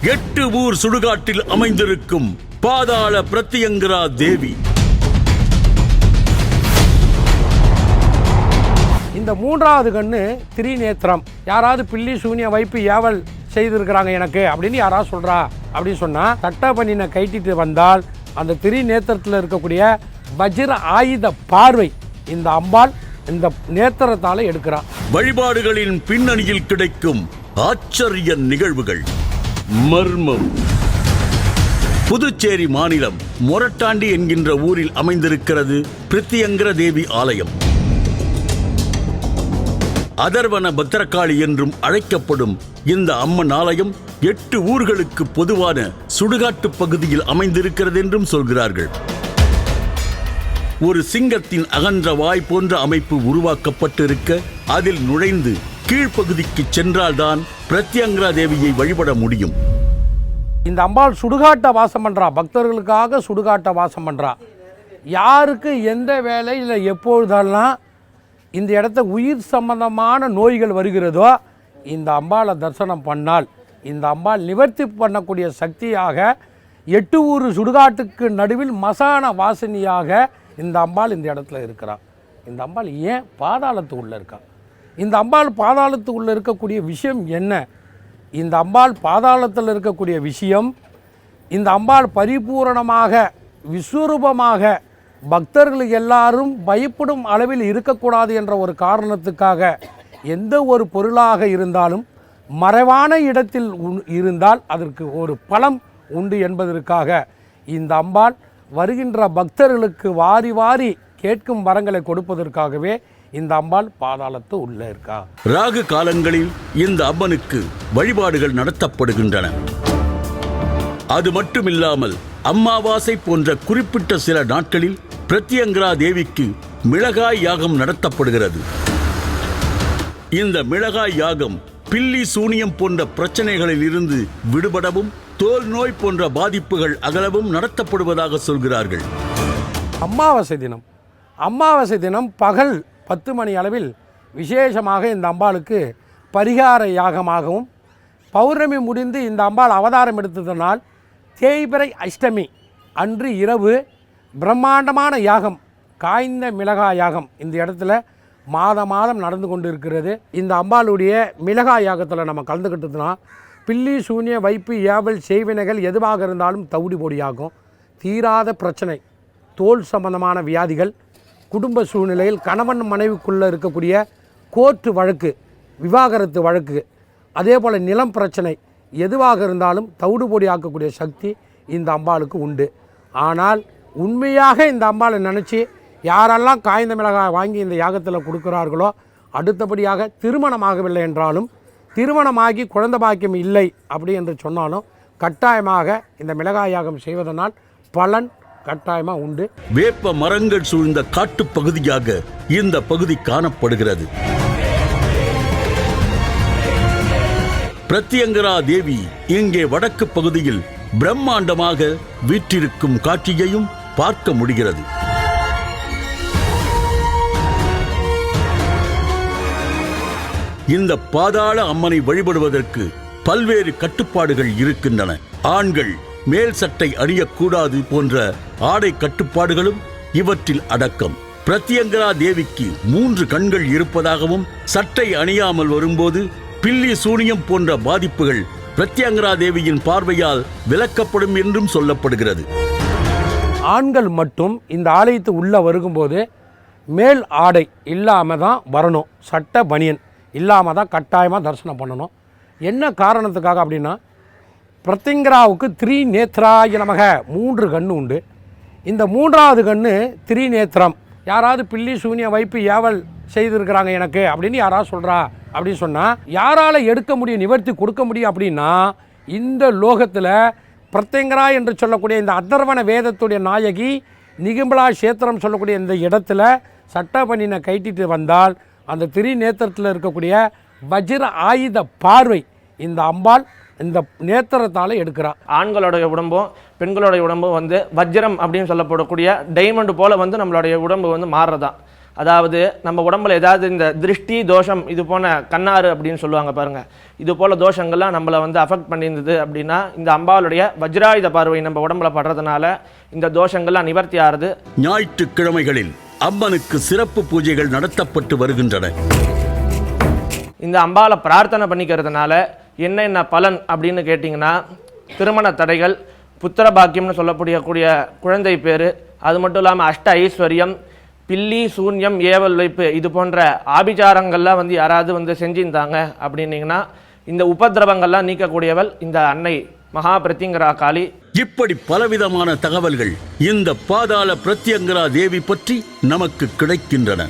8 ஊர் சுடுகாட்டில் அமைந்திருக்கும் பாதாள பிரத்யங்கரா தேவி. இந்த மூன்றாவது கண்ணு திரிநேத்திரம். யாராவது பில்லி சூனிய வைப்பு ஏவல் செய்திருக்கிறாங்க எனக்கு அப்படின்னு யாராவது சொல்றா அப்படின்னு சொன்னா சட்ட பண்ணின கைட்டிட்டு வந்தால் அந்த திரிநேத்திரத்தில் இருக்கக்கூடிய வஜ்ர ஆயுத பார்வை இந்த அம்பாள் இந்த நேத்திரத்தால எடுக்கிறான். வழிபாடுகளின் பின்னணியில் கிடைக்கும் ஆச்சரிய நிகழ்வுகள். மர்மம். புதுச்சேரி மாநிலம் மொரட்டாண்டி என்கின்ற ஊரில் அமைந்திருக்கிறது பிரத்யங்கர தேவி ஆலயம். அதர்வன பத்திரகாளி என்றும் அழைக்கப்படும் இந்த அம்மன் ஆலயம் 8 ஊர்களுக்கு பொதுவான சுடுகாட்டு பகுதியில் அமைந்திருக்கிறது என்றும் சொல்கிறார்கள். ஒரு சிங்கத்தின் அகன்ற வாய் போன்ற அமைப்பு உருவாக்கப்பட்டிருக்க அதில் நுழைந்து கீழ்ப்பகுதிக்கு சென்றால்தான் பிரத்யங்கரா தேவியை வழிபட முடியும். இந்த அம்பாள் சுடுகாட்ட வாசம் பண்றா, பக்தர்களுக்காக சுடுகாட்ட வாசம் பண்றா. யாருக்கு எந்த வேலை இல்லை எப்பொழுதெல்லாம் இந்த இடத்த உயிர் சம்பந்தமான நோய்கள் வருகிறதோ இந்த அம்பாளை தரிசனம் பண்ணால் இந்த அம்பாள் நிவர்த்தி பண்ணக்கூடிய சக்தியாக 8 ஊர் சுடுகாட்டுக்கு நடுவில் மசான வாசனியாக இந்த அம்பாள் இந்த இடத்துல இருக்கிறாள். இந்த அம்பாள் ஏன் பாதாளத்து உள்ள இருக்கா? இந்த அம்பாள் பாதாளத்து உள்ள இருக்கக்கூடிய விஷயம் என்ன? இந்த அம்பாள் பாதாளத்தில் இருக்கக்கூடிய விஷயம், இந்த அம்பாள் பரிபூரணமாக விஸ்வரூபமாக பக்தர்களுக்கு எல்லாரும் பயப்படும் அளவில் இருக்கக்கூடாது என்ற ஒரு காரணத்துக்காக எந்த ஒரு பொருளாக இருந்தாலும் மறைவான இடத்தில் இருந்தால் அதற்கு ஒரு பலம் உண்டு என்பதற்காக இந்த அம்பாள் வருகின்ற பக்தர்களுக்கு வாரி வாரி கேட்கும் வரங்களை கொடுப்பதற்காகவே இந்த அம்பாள் பாதாளத்து உள்ள இருக்கா. ராகு காலங்களில் இந்த அம்மனுக்கு வழிபாடுகள் நடத்தப்படுகின்றன. அது மட்டுமில்லாமல் அம்மாவாசை போன்ற குறிப்பிட்ட சில நாட்களில் பிரத்யங்கரா தேவிக்கு மிளகாய் யாகம் நடத்தப்படுகிறது. இந்த மிளகாய் யாகம் பில்லி சூனியம் போன்ற பிரச்சனைகளில் இருந்து விடுபடவும் தோல் நோய் போன்ற பாதிப்புகள் அகலவும் நடத்தப்படுவதாக சொல்கிறார்கள். அமாவாசை தினம் பகல் 10 மணி அளவில் விசேஷமாக இந்த அம்பாளுக்கு பரிகார யாகமாகவும், பௌர்ணமி முடிந்து இந்த அம்பாள் அவதாரம் எடுத்ததனால் தேய்பிறை அஷ்டமி அன்று இரவு பிரம்மாண்டமான யாகம், காய்ந்த மிளகாய் யாகம் இந்த இடத்துல மாதம் நடந்து கொண்டு இருக்கிறது. இந்த அம்பாளுடைய மிளகாய் யாகத்தில் நம்ம கலந்துக்கிட்டதுனா பில்லி சூனிய வைப்பு ஏவல் செய்வினைகள் எதுவாக இருந்தாலும் தவிடு பொடியாகும். தீராத பிரச்சனை, தோல் சம்பந்தமான வியாதிகள், குடும்ப சூழ்நிலையில் கணவன் மனைவிக்குள்ளே இருக்கக்கூடிய கோர்ட்டு வழக்கு, விவாகரத்து வழக்கு, அதே போல் நிலம் பிரச்சனை எதுவாக இருந்தாலும் தவிடு பொடி ஆக்கக்கூடிய சக்தி இந்த அம்பாளுக்கு உண்டு. ஆனால் உண்மையாக இந்த அம்பாளை நினச்சி யாரெல்லாம் காய்ந்த மிளகாய் வாங்கி இந்த யாகத்தில் கொடுக்குறார்களோ, அடுத்தபடியாக திருமணமாகவில்லை என்றாலும், திருமணமாகி குழந்தை பாக்கியம் இல்லை அப்படி என்று சொன்னாலும் கட்டாயமாக இந்த மிளகாய் யாகம் செய்வதனால் பலன் கட்டாயமாக உண்டு. வேப்ப மரங்கள் சூழ்ந்த காட்டு பகுதியாக இந்த பகுதி காணப்படுகிறது. பிரத்யங்கரா தேவி இங்கே வடக்கு பகுதியில் பிரம்மாண்டமாக வீற்றிருக்கும் காட்சியையும் பார்க்க முடிகிறது. இந்த பாதாள அம்மனை வழிபடுவதற்கு பல்வேறு கட்டுப்பாடுகள் இருக்கின்றன. ஆண்கள் மேல் சட்டை அணியக்கூடாது போன்ற ஆடை கட்டுப்பாடுகளும் இவற்றில் அடக்கம். பிரத்யங்கரா தேவிக்கு 3 கண்கள் இருப்பதாகவும், சட்டை அணியாமல் வரும்போது பில்லி சூனியம் போன்ற பாதிப்புகள் பிரத்யங்கரா தேவியின் பார்வையால் விலக்கப்படும் என்றும் சொல்லப்படுகிறது. ஆண்கள் மட்டும் இந்த ஆலயத்து உள்ளே வருகும்போது மேல் ஆடை இல்லாமல் தான் வரணும். சட்டை பனியன் இல்லாமல் தான் கட்டாயமாக தரிசனம் பண்ணணும். என்ன காரணத்துக்காக அப்படின்னா, பிரத்யங்கராவுக்கு திரிநேத்ராய நமக 3 கண்ணு உண்டு. இந்த 3வது கண்ணு திரிநேத்திரம். யாராவது பில்லி சூனிய வைப்பு ஏவல் செய்திருக்கிறாங்க எனக்கு அப்படின்னு யாராவது சொல்கிறா அப்படின்னு சொன்னால் யாரால் எடுக்க முடியும், நிவர்த்தி கொடுக்க முடியும் அப்படின்னா இந்த லோகத்தில் பிரத்யங்கரா என்று சொல்லக்கூடிய இந்த அதர்வன வேதத்துடைய நாயகி நிகும்பலா கஷேத்திரம் சொல்லக்கூடிய இந்த இடத்துல சட்ட பண்ணின கைட்டிட்டு வந்தால் அந்த திரிநேத்திரத்தில் இருக்கக்கூடிய வஜ்ர ஆயுத பார்வை இந்த அம்பாள் இந்த நேத்திரத்தால் எடுக்கிறார். ஆண்களுடைய உடம்பும் பெண்களுடைய உடம்பும் வந்து வஜ்ரம் அப்படின்னு சொல்லப்படக்கூடிய டைமண்ட் போல் வந்து நம்மளுடைய உடம்பு வந்து மாறுறதான். அதாவது நம்ம உடம்புல ஏதாவது இந்த திருஷ்டி தோஷம் இது போன கண்ணாறு அப்படின்னு சொல்லுவாங்க பாருங்க, இது போல தோஷங்கள்லாம் நம்மளை வந்து அஃபெக்ட் பண்ணியிருந்தது அப்படின்னா இந்த அம்பாளுடைய வஜ்ராயுத பார்வை நம்ம உடம்புல படுறதுனால இந்த தோஷங்கள்லாம் நிவர்த்தி ஆறுது. ஞாயிற்றுக்கிழமைகளில் அம்மனுக்கு சிறப்பு பூஜைகள் நடத்தப்பட்டு வருகின்றன. இந்த அம்பாளை பிரார்த்தனை பண்ணிக்கிறதுனால என்ன பலன் அப்படின்னு கேட்டிங்கன்னா, திருமண தடைகள், புத்திர பாக்கியம்னு சொல்லக்கூடிய குழந்தை பேர், அது மட்டும் இல்லாமல் அஷ்ட ஐஸ்வர்யம், பில்லி சூன்யம் ஏவல் வைப்பு இது போன்ற ஆபிச்சாரங்கள்லாம் வந்து யாராவது வந்து செஞ்சிருந்தாங்க அப்படின்னீங்கன்னா இந்த உபதிரவங்கள்லாம் நீக்கக்கூடியவள் இந்த அன்னை மகா பிரத்யங்கரா காளி. இப்படி பலவிதமான தகவல்கள் இந்த பாதாள பிரத்யங்கரா தேவி பற்றி நமக்கு கிடைக்கின்றன.